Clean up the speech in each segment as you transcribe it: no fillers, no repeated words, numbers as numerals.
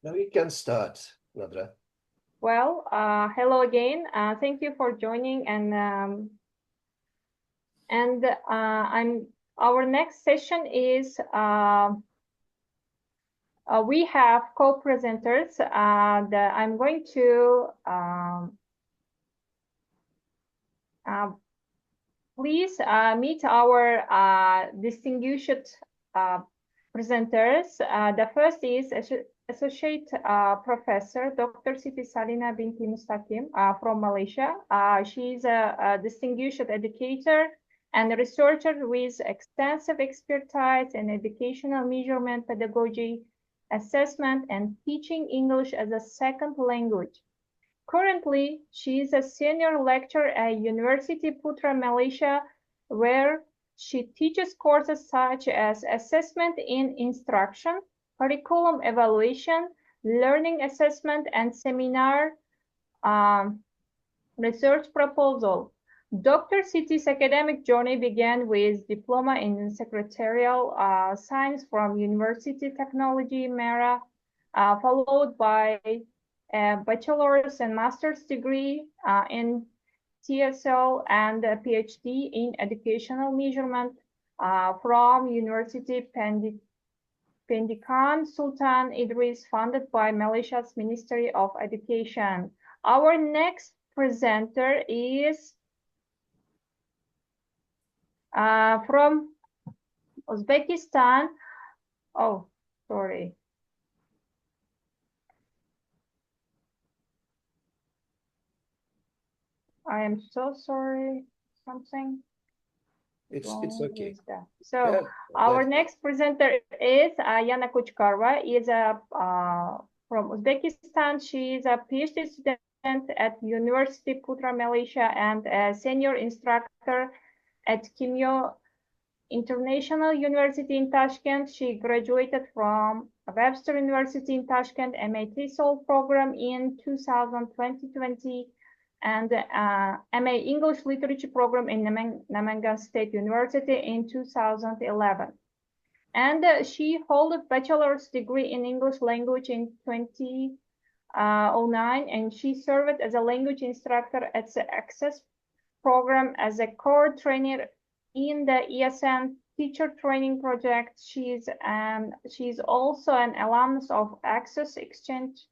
Now you can start, Nadra. Well, hello again. Thank you for joining, and our next session is we have co-presenters that I'm going to please meet our distinguished presenters. The first is Associate Professor Dr. Siti Salina Binti Mustaqim from Malaysia. She's a distinguished educator and researcher with extensive expertise in educational measurement, pedagogy, assessment, and teaching English as a second language. Currently, she is a senior lecturer at University Putra, Malaysia, where she teaches courses such as assessment in instruction, curriculum evaluation, learning assessment, and seminar research proposal. Dr. Siti's academic journey began with diploma in secretarial science from University Technology Mera, followed by a bachelor's and master's degree in TSL and a PhD in educational measurement from University Pendidikan Sultan Idris, funded by Malaysia's Ministry of Education. Our next presenter is from Uzbekistan. Oh, sorry. I am so sorry. Something. It's okay. So yeah, our next presenter is Yana Kuchkarova. Is from Uzbekistan. She is a PhD student at University Putra, Malaysia, and a senior instructor at Kimyo International University in Tashkent. She graduated from Webster University in Tashkent, MA Soul program in 2020, and MA English Literature program in Namengan State University in 2011. And she held a bachelor's degree in English language in 2009, and she served as a language instructor at the Access program as a core trainer in the ESN teacher training project. She's also an alumnus of Access Exchange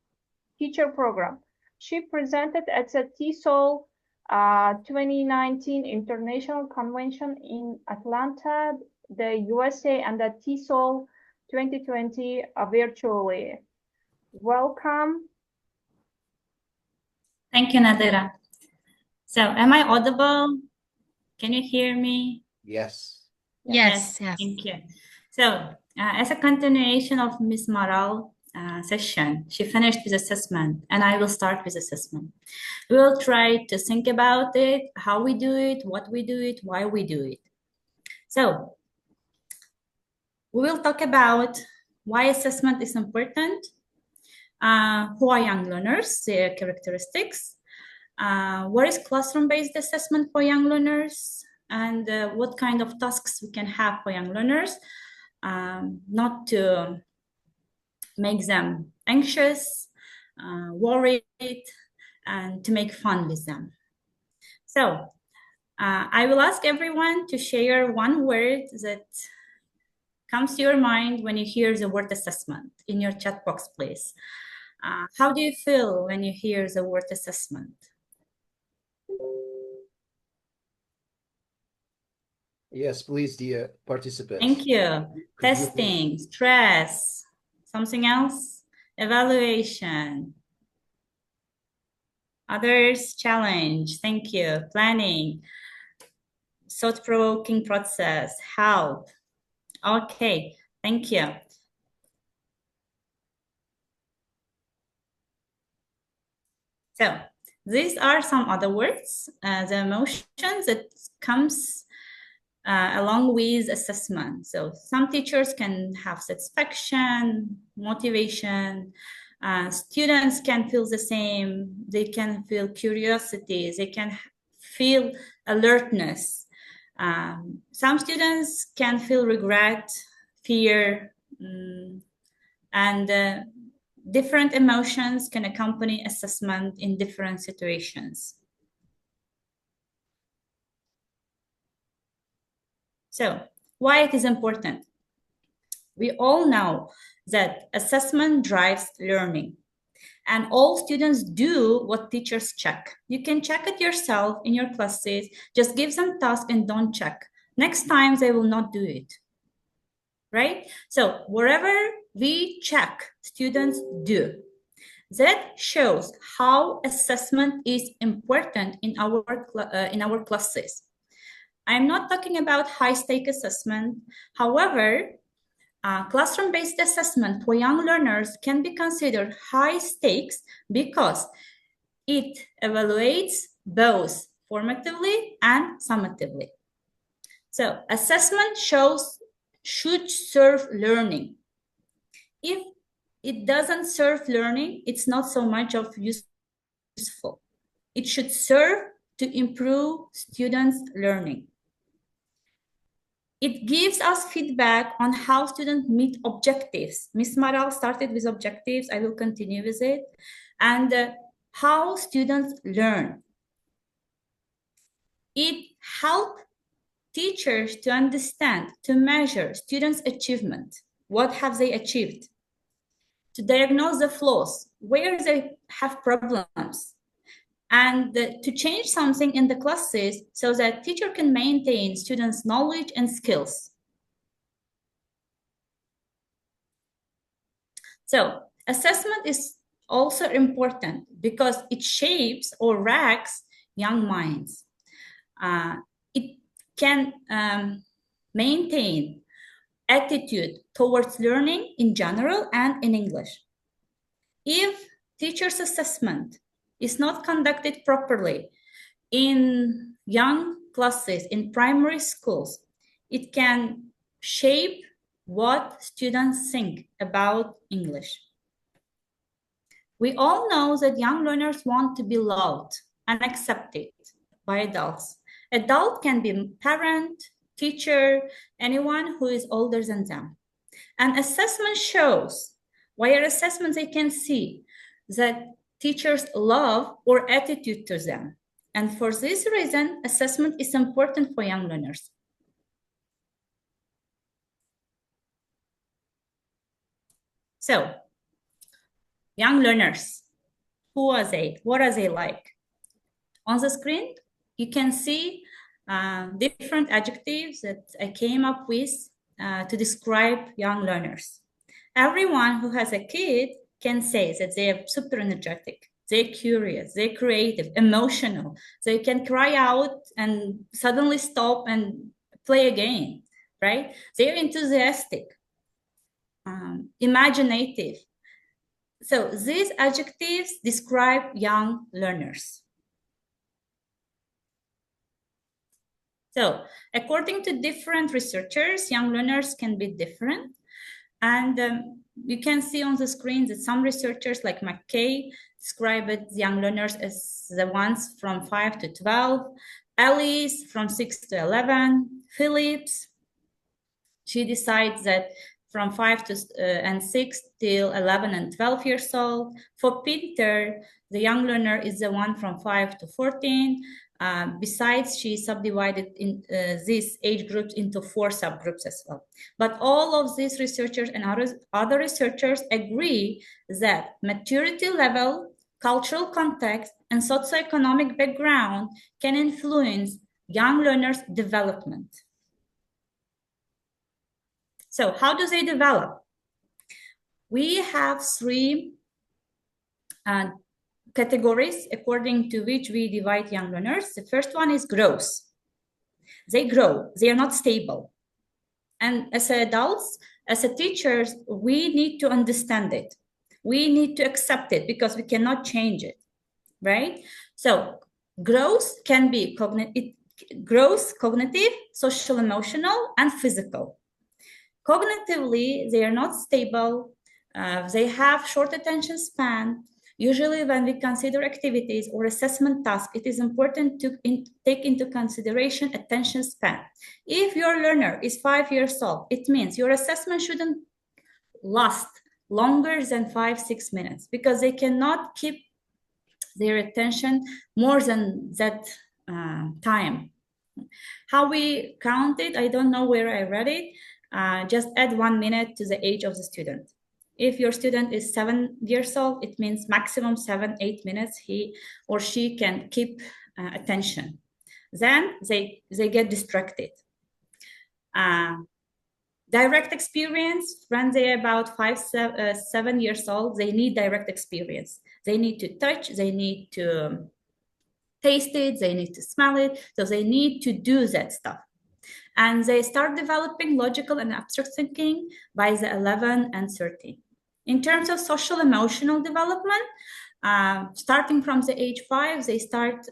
teacher program. She presented at the TESOL 2019 International Convention in Atlanta, the USA, and the TESOL 2020 virtually. Welcome. Thank you, Nadira. So, am I audible? Can you hear me? Yes. Yes. Thank you. So, as a continuation of Ms. Maral's session, she finished with assessment, and I will start with assessment. We will try to think about it, how we do it, what we do it, why we do it. So, we will talk about why assessment is important, who are young learners, their characteristics, what is classroom-based assessment for young learners, and what kind of tasks we can have for young learners, not to make them anxious, worried, and to make fun with them. So I will ask everyone to share one word that comes to your mind when you hear the word assessment in your chat box, please. How do you feel when you hear the word assessment? Yes, please, dear participants. Thank you. Testing, stress, something else? Evaluation. Others, challenge. Thank you. Planning. Thought-provoking process. Help. Okay, thank you. So these are some other words, the emotions that comes along with assessment. So some teachers can have satisfaction, motivation. Students can feel the same. They can feel curiosity. They can feel alertness. Some students can feel regret, fear, and different emotions can accompany assessment in different situations. So, why it is important? We all know that assessment drives learning, and all students do what teachers check. You can check it yourself in your classes, just give them tasks and don't check. Next time they will not do it, right? So wherever we check, students do. That shows how assessment is important in our classes. I'm not talking about high-stake assessment. However, classroom-based assessment for young learners can be considered high stakes because it evaluates both formatively and summatively. So assessment should serve learning. If it doesn't serve learning, it's not so much of useful. It should serve to improve students' learning. It gives us feedback on how students meet objectives. Ms. Maral started with objectives. I will continue with it. And how students learn. It helps teachers to understand, to measure students' achievement. What have they achieved? To diagnose the flaws, where they have problems. And to change something in the classes so that teacher can maintain students' knowledge and skills. So assessment is also important because it shapes or racks young minds. It can maintain attitude towards learning in general and in English. If teacher's assessment is not conducted properly in young classes, in primary schools, it can shape what students think about English. We all know that young learners want to be loved and accepted by adults. Adult can be parent, teacher, anyone who is older than them. And assessment shows, via assessment they can see that teachers' love or attitude to them. And for this reason, assessment is important for young learners. So, young learners, who are they? What are they like? On the screen, you can see different adjectives that I came up with to describe young learners. Everyone who has a kid can say that they are super energetic, they're curious, they're creative, emotional. They can cry out and suddenly stop and play a game, right? They're enthusiastic, imaginative. So these adjectives describe young learners. So according to different researchers, young learners can be different. And you can see on the screen that some researchers like McKay describe young learners as the ones from 5 to 12, Alice from 6 to 11, Phillips, she decides that from 5 to and 6 till 11 and 12 years old. For Pinter, the young learner is the one from 5 to 14. Besides, she subdivided in these age groups into 4 subgroups as well. But all of these researchers and other researchers agree that maturity level, cultural context, and socioeconomic background can influence young learners' development. So how do they develop? We have 3 categories according to which we divide young learners. The first one is growth. They grow, they are not stable. And as adults, as teachers, we need to understand it. We need to accept it because we cannot change it, right? So growth can be cognitive, social, emotional, and physical. Cognitively, they are not stable. They have short attention span. Usually when we consider activities or assessment tasks, it is important to take into consideration attention span. If your learner is 5 years old, it means your assessment shouldn't last longer than 5-6 minutes because they cannot keep their attention more than that time. How we count it, I don't know where I read it. Just add 1 minute to the age of the student. If your student is 7 years old, it means maximum 7-8 minutes he or she can keep attention. Then they get distracted. Direct experience, when they're about 7 years old, they need direct experience. They need to touch, they need to taste it, they need to smell it, so they need to do that stuff. And they start developing logical and abstract thinking by the 11 and 13. In terms of social emotional development, starting from the age 5, they start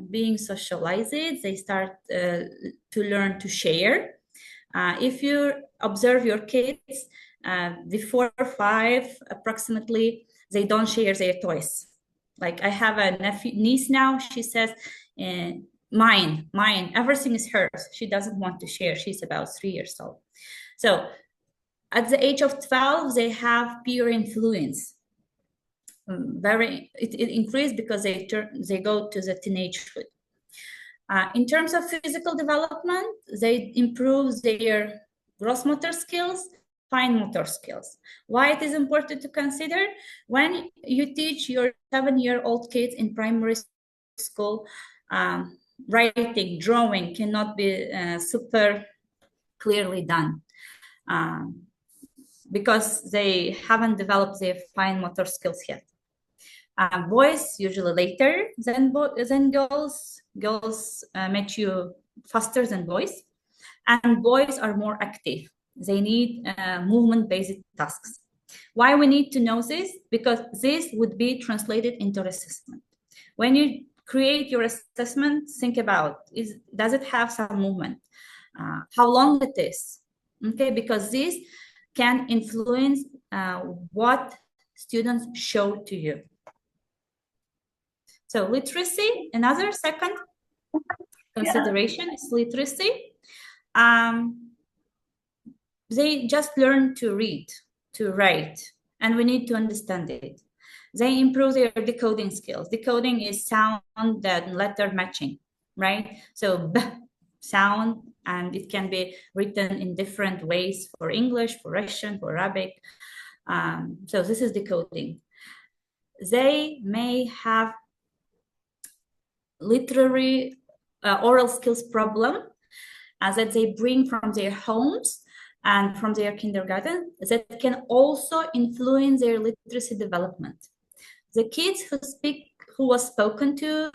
being socialized, they start to learn to share. If you observe your kids before 5, approximately, they don't share their toys. Like I have a niece now, she says, mine, everything is hers. She doesn't want to share. She's about 3 years old. So at the age of 12, they have peer influence. It increased because they go to the teenagehood. In terms of physical development, they improve their gross motor skills, fine motor skills. Why it is important to consider? When you teach your 7-year-old kids in primary school, writing, drawing cannot be super clearly done because they haven't developed their fine motor skills yet. Boys usually later than girls. Girls mature faster than boys, and boys are more active. They need movement-based tasks. Why we need to know this? Because this would be translated into assessment. When you create your assessment, think about, does it have some movement? How long it is? Okay, because this can influence what students show to you. So literacy, another second consideration is literacy. They just learn to read, to write, and we need to understand it. They improve their decoding skills. Decoding is sound and letter matching, right? So B sound, and it can be written in different ways for English, for Russian, for Arabic. So this is decoding. They may have literary oral skills problem that they bring from their homes and from their kindergarten that can also influence their literacy development. The kids who was spoken to,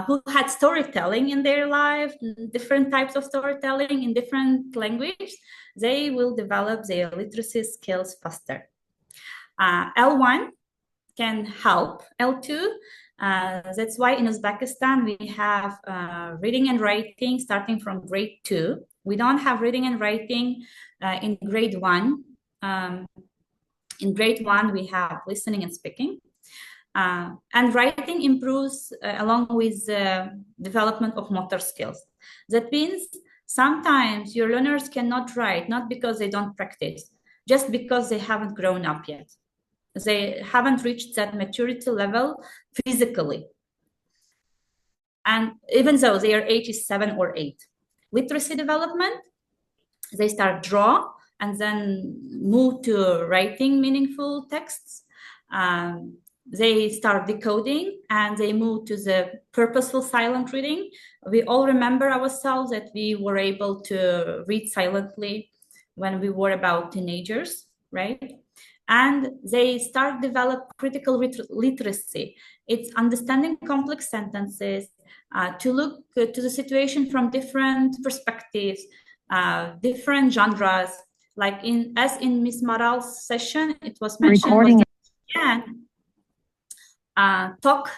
who had storytelling in their life, different types of storytelling in different languages, they will develop their literacy skills faster. L1 can help L2. That's why in Uzbekistan we have reading and writing starting from grade 2. We don't have reading and writing in grade 1. In grade 1 we have listening and speaking. And writing improves along with the development of motor skills. That means sometimes your learners cannot write, not because they don't practice, just because they haven't grown up yet. They haven't reached that maturity level physically. And even though their age is 7 or 8. Literacy development, they start draw and then move to writing meaningful texts. They start decoding and they move to the purposeful silent reading. We all remember ourselves that we were able to read silently when we were about teenagers, right? And they start develop critical literacy. It's understanding complex sentences, to look to the situation from different perspectives, different genres. Like as in Ms. Maral's session, it was mentioned talk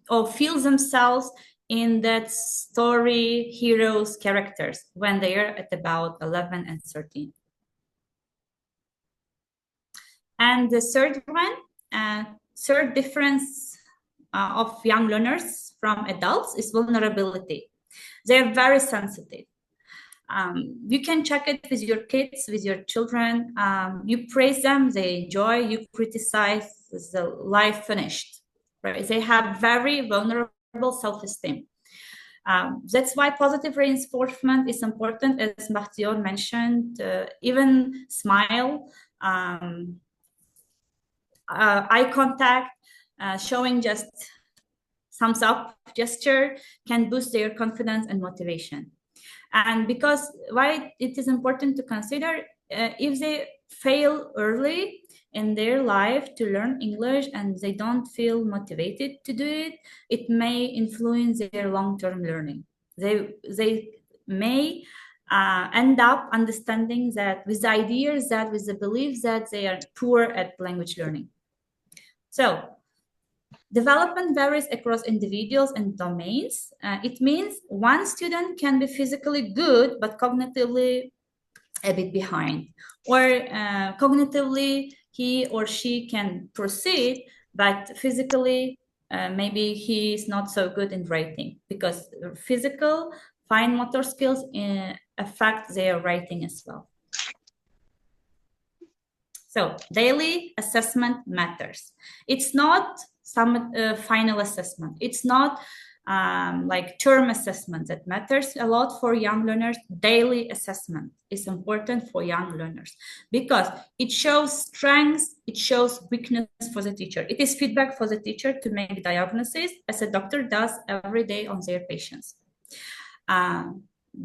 or feel themselves in that story heroes characters when they are at about 11 and 13. And the third one, third difference of young learners from adults is vulnerability. They're very sensitive. You can check it with your kids, with your children. You praise them, they enjoy. You criticize, the life finished, right? They have very vulnerable self-esteem. That's why positive reinforcement is important, as Bakhtiyor mentioned. Even smile, eye contact, showing just thumbs up gesture can boost their confidence and motivation. And because why it is important to consider, if they fail early in their life to learn English and they don't feel motivated to do it, it may influence their long-term learning. They may end up understanding that with the ideas, that with the beliefs that they are poor at language learning. So development varies across individuals and domains. It means one student can be physically good, but cognitively a bit behind. Or cognitively, he or she can proceed, but physically, maybe he is not so good in writing, because physical, fine motor skills affect their writing as well. So daily assessment matters. It's not some final assessment. It's not like term assessment that matters a lot for young learners. Daily assessment is important for young learners because it shows strengths, it shows weakness for the teacher. It is feedback for the teacher to make diagnosis, as a doctor does every day on their patients.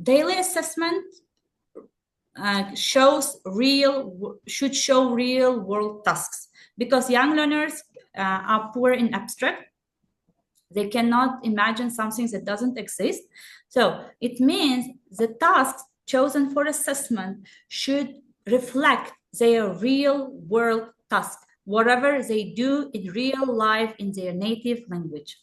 Daily assessment should show real world tasks, because young learners are poor in abstract. They cannot imagine something that doesn't exist. So it means the tasks chosen for assessment should reflect their real world task, whatever they do in real life in their native language.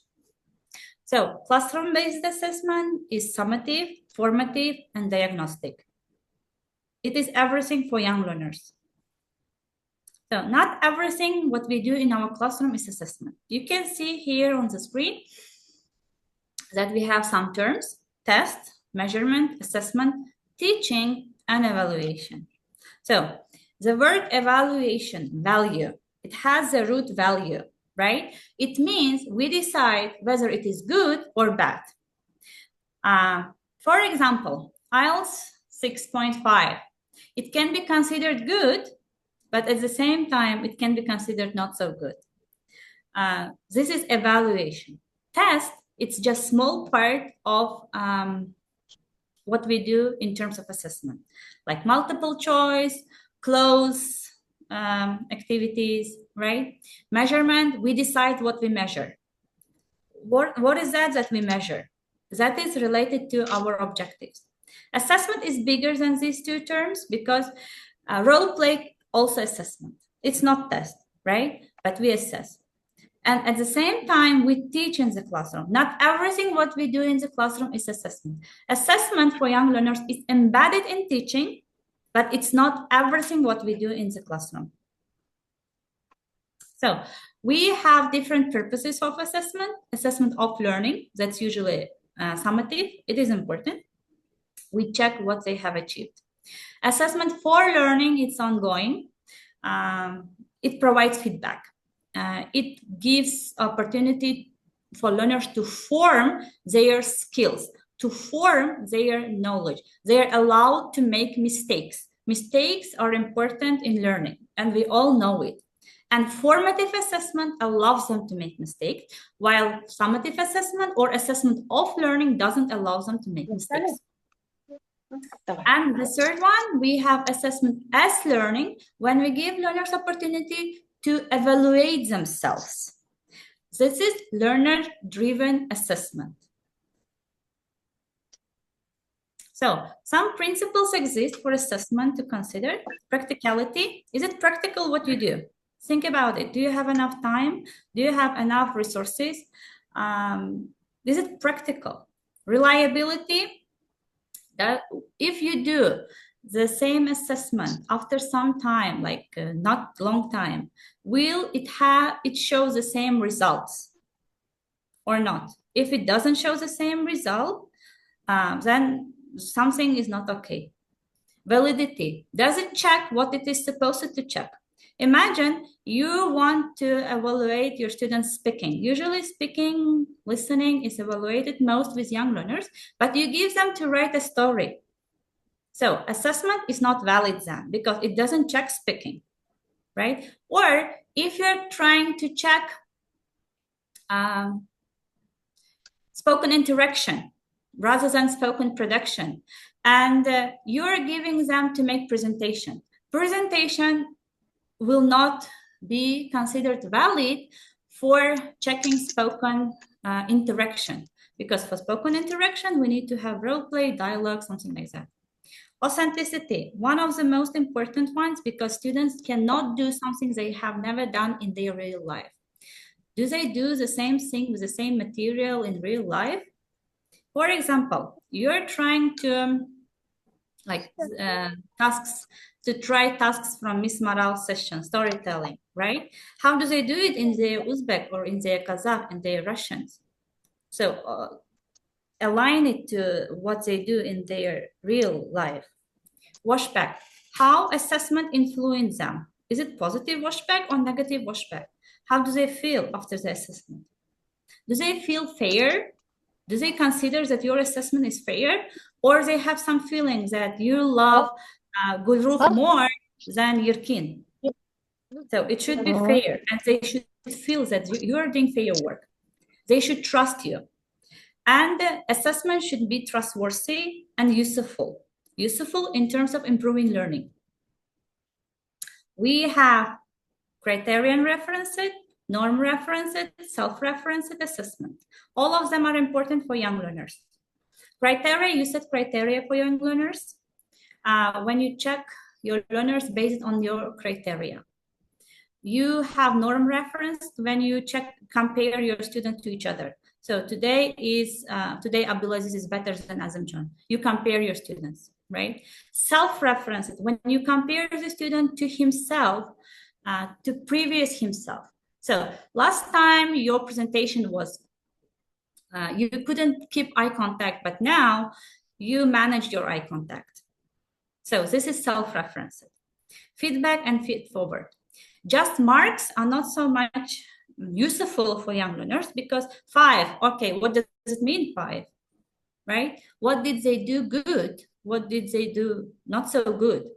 So classroom-based assessment is summative, formative, and diagnostic. It is everything for young learners. So not everything what we do in our classroom is assessment. You can see here on the screen that we have some terms: test, measurement, assessment, teaching, and evaluation. So the word evaluation, value, it has a root value, right? It means we decide whether it is good or bad. For example, IELTS 6.5. It can be considered good, but at the same time, it can be considered not so good. This is evaluation. Test, it's just small part of what we do in terms of assessment, like multiple choice, close activities, right? Measurement, we decide what we measure. What is that we measure? That is related to our objectives. Assessment is bigger than these two terms because role play also assessment. It's not test, right? But we assess. And at the same time, we teach in the classroom. Not everything what we do in the classroom is assessment. Assessment for young learners is embedded in teaching, but it's not everything what we do in the classroom. So we have different purposes of assessment. Assessment of learning, that's usually summative. It is important. We check what they have achieved. Assessment for learning, it's ongoing. It provides feedback. It gives opportunity for learners to form their skills, to form their knowledge. They're allowed to make mistakes. Mistakes are important in learning, and we all know it. And formative assessment allows them to make mistakes, while summative assessment or assessment of learning doesn't allow them to make mistakes. And the third one, we have assessment as learning, when we give learners opportunity to evaluate themselves. This is learner-driven assessment. So some principles exist for assessment to consider. Practicality. Is it practical what you do? Think about it. Do you have enough time? Do you have enough resources? Is it practical? Reliability. That if you do the same assessment after some time, like not long time, will it show the same results or not? If it doesn't show the same result, then something is not okay. Validity doesn't check what it is supposed to check. Imagine you want to evaluate your students' speaking. Usually speaking, listening is evaluated most with young learners, but you give them to write a story. So assessment is not valid then because it doesn't check speaking, right? Or if you're trying to check spoken interaction rather than spoken production, and you're giving them to make presentation. Presentation will not be considered valid for checking spoken interaction, because for spoken interaction, we need to have role play, dialogue, something like that. Authenticity, one of the most important ones, because students cannot do something they have never done in their real life. Do they do the same thing with the same material in real life? For example, you're trying to try tasks from Miss Maral's session, storytelling, right? How do they do it in their Uzbek or in their Kazakh and their Russians? So align it to what they do in their real life. Washback, how assessment influence them? Is it positive washback or negative washback? How do they feel after the assessment? Do they feel fair? Do they consider that your assessment is fair? Or they have some feelings that you love Gulruh more than Yirkin? So it should be fair, and they should feel that you are doing fair work. They should trust you. And the assessment should be trustworthy and useful. Useful in terms of improving learning. We have criterion referenced, norm referenced, self-referenced assessment. All of them are important for young learners. Criteria, you set criteria for young learners. When you check your learners based on your criteria. You have norm referenced when you compare your students to each other. So today Abdulaziz is better than Azamjan. You compare your students, right? Self-referenced, when you compare the student to himself, to previous himself. So last time your presentation was, you couldn't keep eye contact, but now you managed your eye contact. So this is self-referenced. Feedback and feed-forward. Just marks are not so much useful for young learners because 5, okay, what does it mean 5, right? What did they do good? What did they do not so good?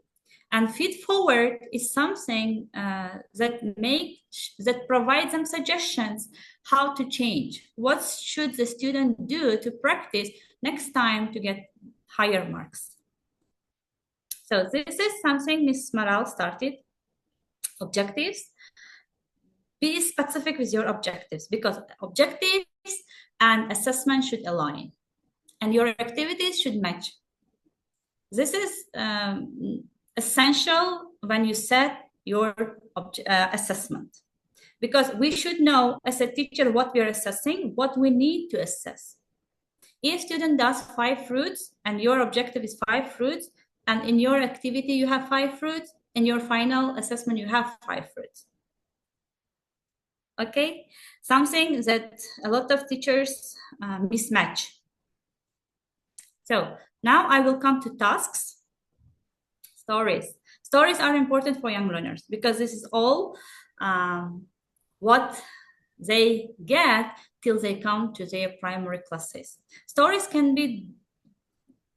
And feed-forward is something that provides them suggestions how to change. What should the student do to practice next time to get higher marks? So this is something Ms. Maral started. Objectives. Be specific with your objectives because objectives and assessment should align and your activities should match. This is essential when you set your assessment because we should know as a teacher what we are assessing, what we need to assess. If student does 5 fruits and your objective is 5 fruits, and in your activity you have 5 fruits, in your final assessment you have 5 fruits. Okay, something that a lot of teachers mismatch. So now I will come to tasks. Stories. Stories are important for young learners because this is all what they get till they come to their primary classes. Stories can be,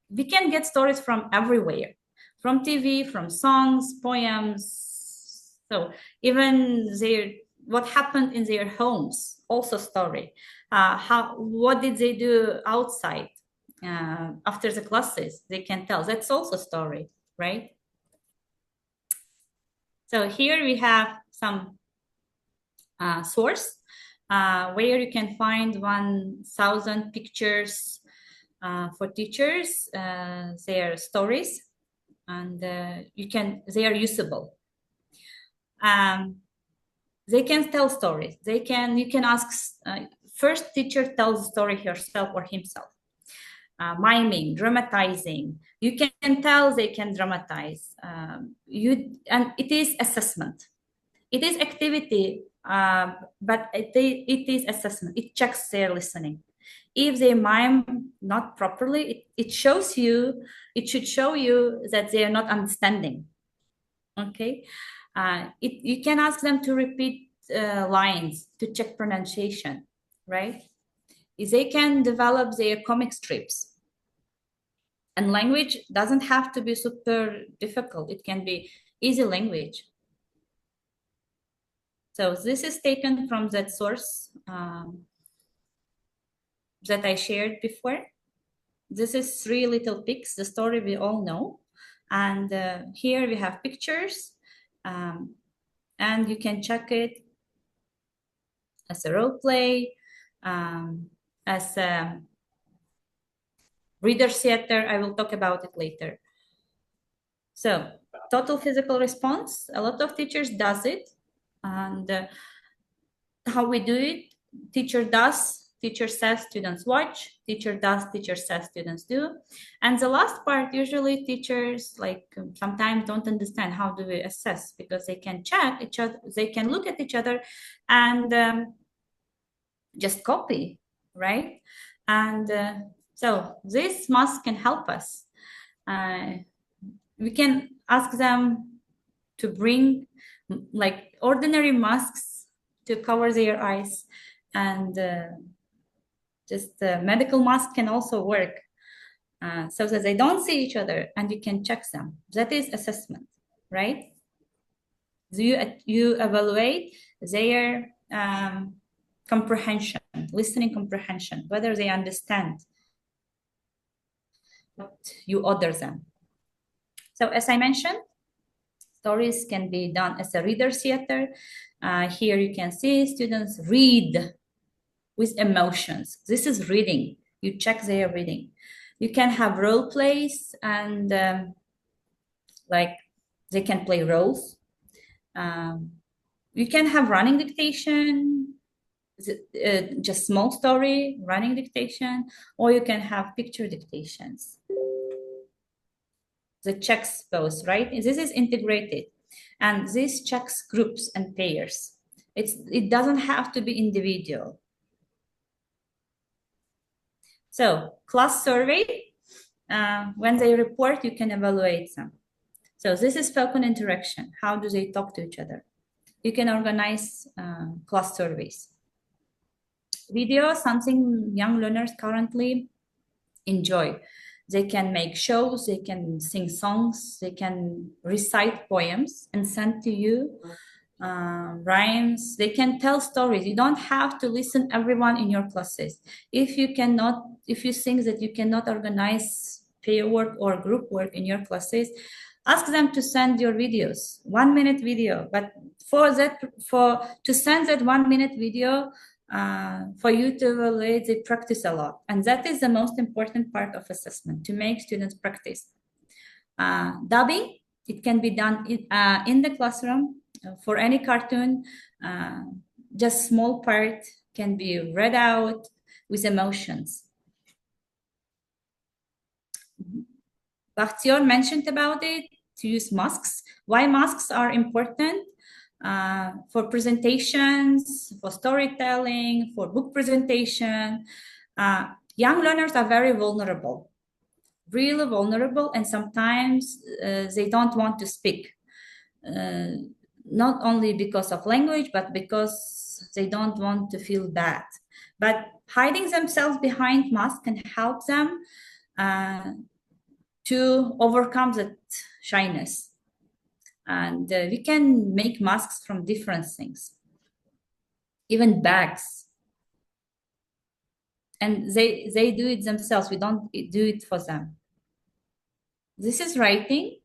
we can get stories from everywhere, from TV, from songs, poems. So even what happened in their homes, also story. What did they do outside after the classes? They can tell. That's also story, right? So here we have some source where you can find 1,000 pictures for teachers, their stories, and they are usable. They can tell stories. You can ask, first teacher tells the story herself or himself. Miming, dramatizing. You can tell they can dramatize. And it is assessment. It is activity, but it is assessment. It checks their listening. if they mime not properly, it should show you that they are not understanding. Okay, you can ask them to repeat lines to check pronunciation, right? They can develop their comic strips. And language doesn't have to be super difficult. It can be easy language. So this is taken from that source that I shared before. This is Three Little Pigs, the story we all know. And here we have pictures, and you can check it as a role play, as a reader theater. I will talk about it later. So total physical response, a lot of teachers does it. And how we do it, teacher does, teacher says, students watch, teacher does, teacher says, students do. And the last part, usually teachers sometimes don't understand how do we assess, because they can check each other, they can look at each other and just copy, right? And so this mask can help us. We can ask them to bring ordinary masks to cover their eyes, and just the medical mask can also work, so that they don't see each other and you can check them. That is assessment, right? You evaluate their comprehension, listening comprehension, whether they understand what you order them. So as I mentioned, stories can be done as a reader theater. Here you can see students read with emotions. This is reading. You check their reading. You can have role plays, and they can play roles. You can have running dictation, just small story, running dictation, or you can have picture dictations. The checks both, right? This is integrated, and this checks groups and pairs. It doesn't have to be individual. So class survey, when they report, you can evaluate them. So this is spoken interaction. How do they talk to each other? You can organize class surveys. Video, something young learners currently enjoy. They can make shows, they can sing songs, they can recite poems and send to you rhymes. They can tell stories. You don't have to listen everyone in your classes. If you think that you cannot organize pair work or group work in your classes, ask them to send your videos, 1 minute video. But to send that 1 minute video, for you to evaluate, they practice a lot. And that is the most important part of assessment, to make students practice. Dubbing, it can be done in the classroom for any cartoon. Just small part can be read out with emotions. Bakhtiar mentioned about it, to use masks. Why masks are important? For presentations, for storytelling, for book presentation. Young learners are very vulnerable, really vulnerable, and sometimes they don't want to speak. Not only because of language, but because they don't want to feel bad. But hiding themselves behind masks can help them to overcome that shyness. And we can make masks from different things, even bags. And they do it themselves. We don't do it for them. This is writing.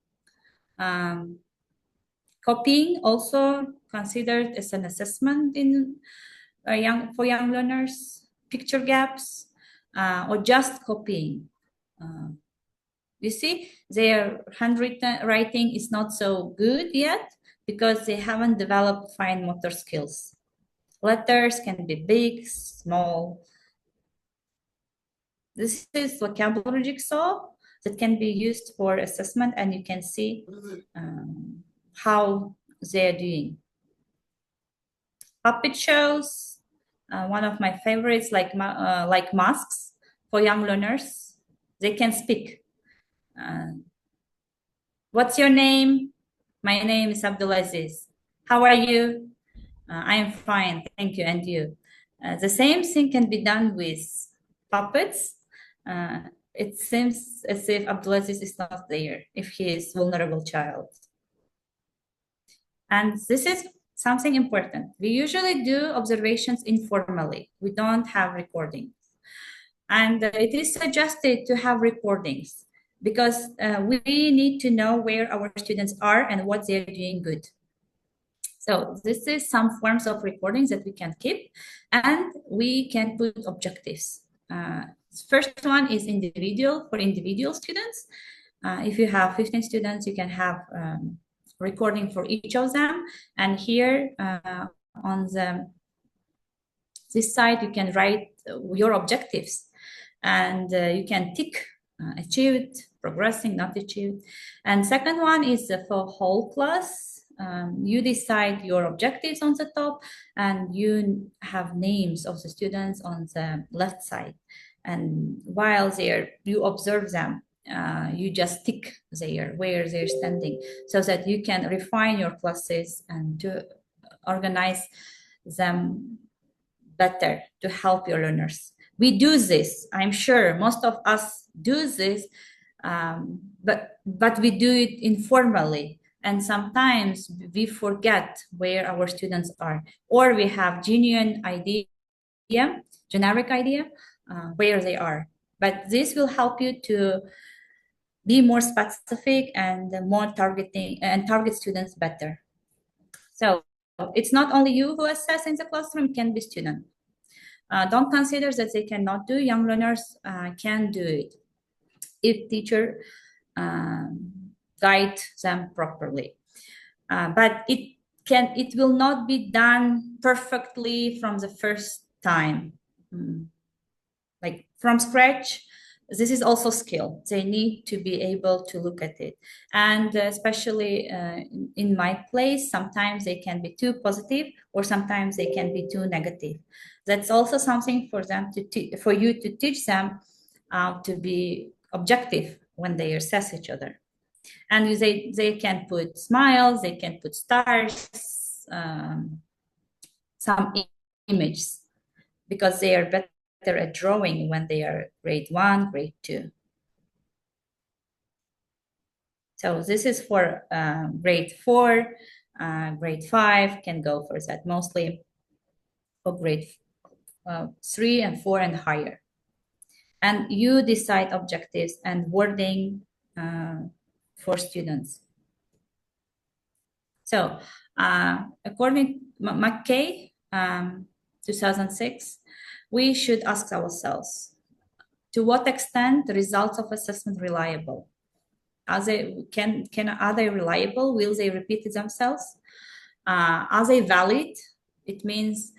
Copying, also considered as an assessment for young learners. Picture gaps, or just copying. You see, their handwriting is not so good yet because they haven't developed fine motor skills. Letters can be big, small. This is vocabulary jigsaw that can be used for assessment, and you can see how they're doing. Puppet shows, one of my favorites, like masks for young learners. They can speak. What's your name? My name is Abdulaziz. How are you? I am fine, thank you, and you? The same thing can be done with puppets. It seems as if Abdulaziz is not there, if he is vulnerable child. And this is something important. We usually do observations informally. We don't have recordings. And it is suggested to have recordings because we need to know where our students are and what they're doing good. So this is some forms of recordings that we can keep, and we can put objectives. First one is individual, for individual students. If you have 15 students, you can have recording for each of them. And here on this side, you can write your objectives, and you can tick achieved, progressing, not achieved. And second one is for whole class. You decide your objectives on the top, and you have names of the students on the left side. And while you observe them, you just tick there where they're standing, so that you can refine your classes and to organize them better to help your learners. We do this. I'm sure most of us do this, but we do it informally. And sometimes we forget where our students are, or we have generic idea where they are. But this will help you to be more specific and more targeting and target students better. So it's not only you who assess in the classroom, it can be student. Don't consider that they cannot do. Young learners can do it if teacher guide them properly. But it will not be done perfectly from the first time. Like from scratch, this is also skill. They need to be able to look at it. And especially in my place, sometimes they can be too positive, or sometimes they can be too negative. That's also something for them for you to teach them to be objective when they assess each other. And they can put smiles, they can put stars, some images, because they are better at drawing when they are grade 1, grade 2. So this is for grade 4, grade 5 can go for that, mostly for grade 3 and 4 and higher. And you decide objectives and wording for students. So according to McKay, 2006, we should ask ourselves, to what extent the results of assessment reliable? Are they reliable? Will they repeat themselves? Are they valid? It means,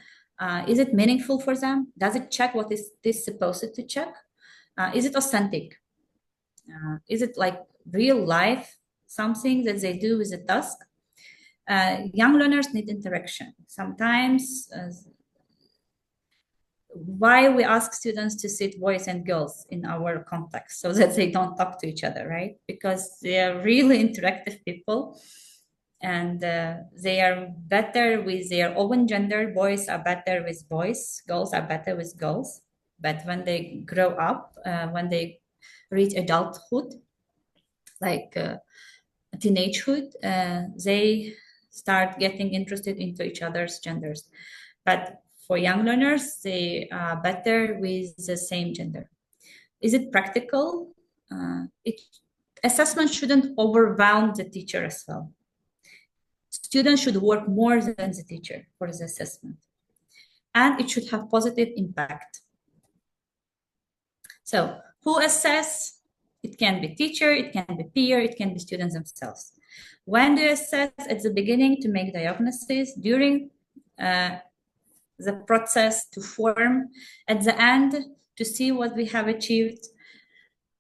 is it meaningful for them? Does it check what is this supposed to check? Is it authentic? Is it like real life, something that they do with a task? Young learners need interaction. Sometimes, why we ask students to sit boys and girls in our context, so that they don't talk to each other, right? Because they are really interactive people, and they are better with their own gender. Boys are better with boys, girls are better with girls. But when they grow up, when they reach adulthood, like teenagehood, they start getting interested into each other's genders. But for young learners, they are better with the same gender. Is it practical? Assessment shouldn't overwhelm the teacher as well. Students should work more than the teacher for the assessment. And it should have positive impact. So who assess? It can be teacher, it can be peer, it can be students themselves. When do you assess? At the beginning to make diagnosis, during the process to form, at the end to see what we have achieved,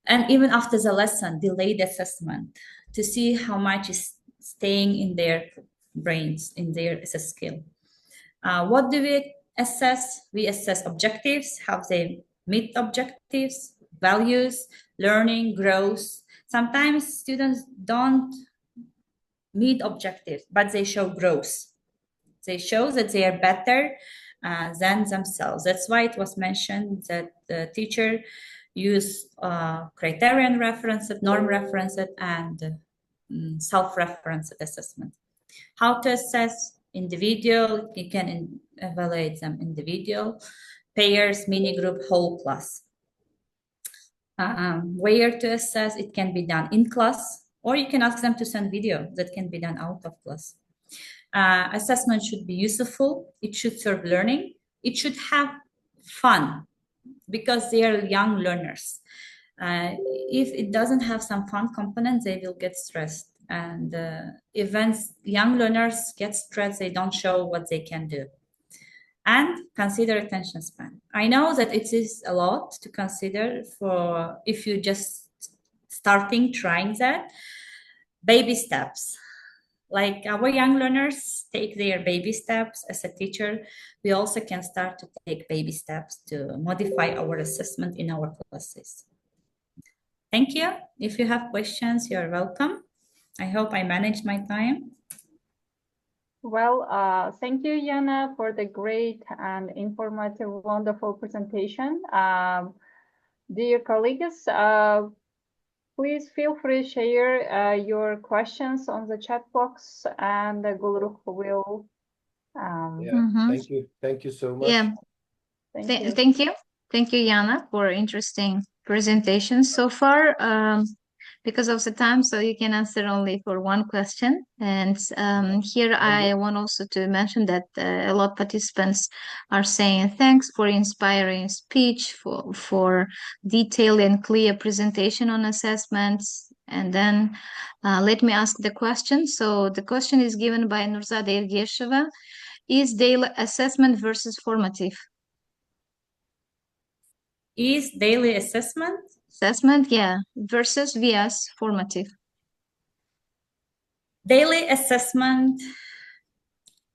and even after the lesson, delayed assessment, to see how much is staying in their brains, in their skill. What do we assess, we assess objectives, how they meet objectives, values, learning, growth. Sometimes students don't meet objectives, but they show growth. They show that they are better than themselves. That's why it was mentioned that the teacher use criterion referenced, norm referenced, and self-referenced assessment. How to assess individual, you can evaluate them individual, pairs, mini group, whole class. Where to assess, it can be done in class, or you can ask them to send video that can be done out of class. Assessment should be useful, it should serve learning, it should have fun, because they are young learners. If it doesn't have some fun components, they will get stressed. And events, young learners get stressed, they don't show what they can do. And consider attention span. I know that it is a lot to consider for if you just trying that. Baby steps. Like our young learners take their baby steps. As a teacher, we also can start to take baby steps to modify our assessment in our classes. Thank you. If you have questions, you're welcome. I hope I managed my time. Well, thank you, Yana, for the great and informative, wonderful presentation. Dear colleagues, please feel free to share your questions on the chat box, and Gulruh will. Thank you. Thank you so much. Yeah. Thank you. Thank you, Yana, for interesting presentation so far. Because of the time, so you can answer only for one question. And here I want also to mention that a lot of participants are saying thanks for inspiring speech, for detailed and clear presentation on assessments. And then let me ask the question. So the question is given by Nurzada Ergesheva. Is daily assessment versus formative? Is daily assessment? Assessment, yeah, versus vs formative. Daily assessment,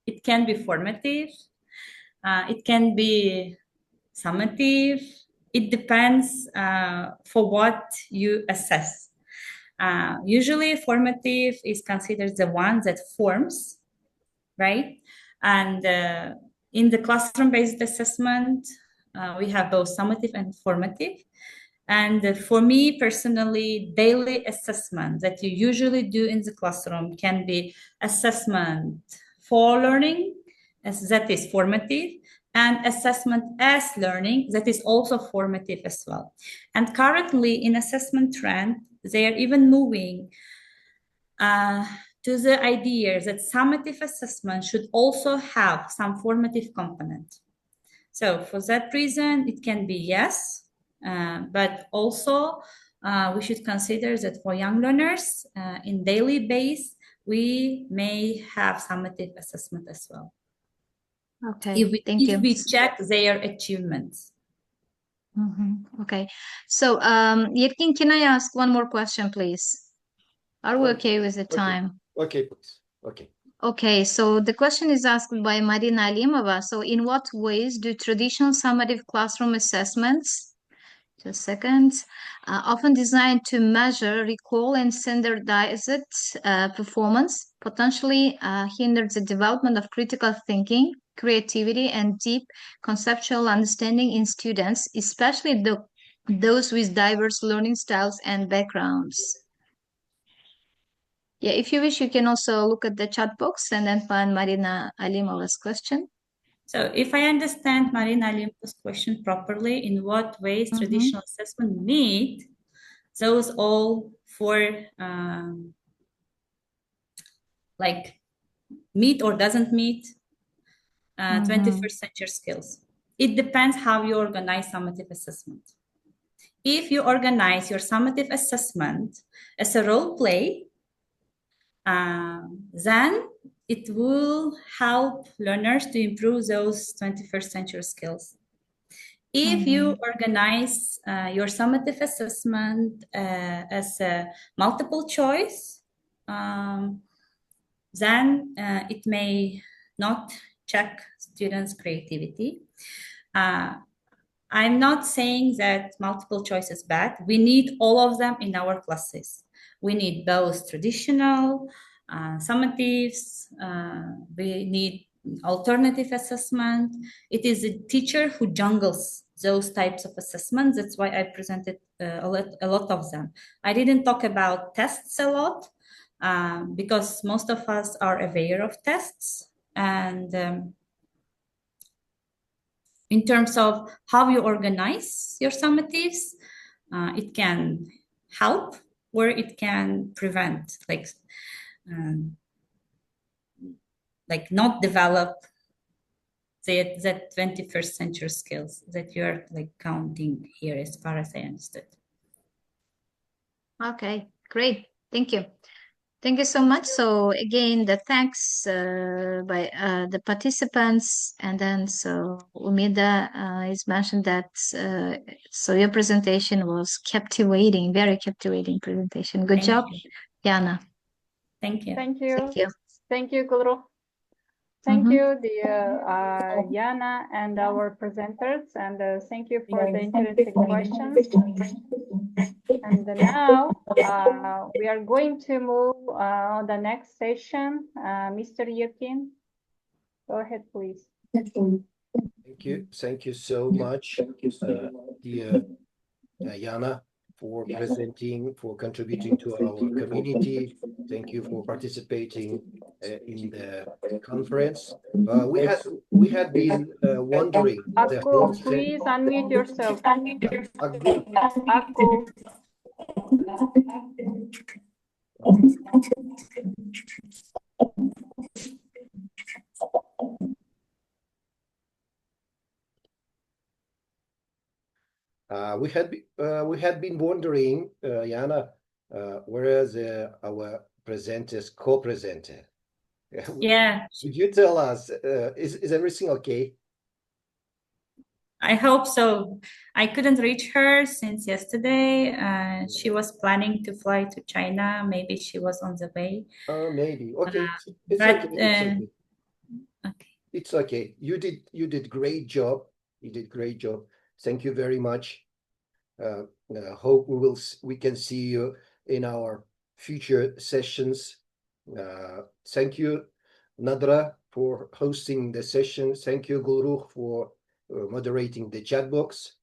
it can be formative, it can be summative. It depends for what you assess. Usually formative is considered the one that forms, right? And in the classroom-based assessment, we have both summative and formative. And for me personally, daily assessment that you usually do in the classroom can be assessment for learning, as that is formative, and assessment as learning, that is also formative as well. And currently in assessment trend, they are even moving to the idea that summative assessment should also have some formative component. So for that reason, it can be yes, but also we should consider that for young learners in daily base, we may have summative assessment as well. Okay, thank you. If we check their achievements. Okay, so Yerkin, can I ask one more question, please? Are we okay with the time? Okay, please. Okay. Okay, so the question is asked by Marina Alimova. So in what ways do traditional summative classroom assessments, just a second, often designed to measure, recall, and standardize performance, potentially hinder the development of critical thinking, creativity, and deep conceptual understanding in students, especially those with diverse learning styles and backgrounds? Yeah, if you wish, you can also look at the chat box and then find Marina Alimova's question. So if I understand Marina Alimova's question properly, in what ways traditional assessment meet those all for like meet or doesn't meet 21st century skills? It depends how you organize summative assessment. If you organize your summative assessment as a role play, then it will help learners to improve those 21st century skills. If you organize your summative assessment as a multiple choice, then it may not check students' creativity. I'm not saying that multiple choice is bad. We need all of them in our classes. We need both traditional, summatives, we need alternative assessment. It is a teacher who jungles those types of assessments. That's why I presented a lot of them. I didn't talk about tests a lot because most of us are aware of tests. And in terms of how you organize your summatives, it can help or it can prevent, like not develop that 21st century skills that you're like counting here, as far as I understood. Okay, great. Thank you. Thank you so much. So again, the thanks by the participants, and then so Umida is mentioned that so your presentation was captivating, very captivating presentation. Good job, Yana. Thank you. Thank you. Thank you. Thank you, Gulruh. Thank you, Yana and our presenters, and thank you for the interesting questions. And now we are going to move on the next session. Mr. Yukin, go ahead, please. Thank you so much, dear Yana, for presenting, for contributing to our community. Thank you for participating in the conference. We had been wondering. Akku, please unmute yourself. Akku. We had been wondering, Yana, whereas our presenters, co-presenter. Yeah. Could you tell us, is everything okay? I hope so. I couldn't reach her since yesterday. She was planning to fly to China. Maybe she was on the way. Maybe. Okay. It's but, okay. Okay. It's okay. You did great job. You did great job. Thank you very much. Hope we can see you in our future sessions. Thank you, Nadra, for hosting the session. Thank you, Gulruh, for moderating the chat box.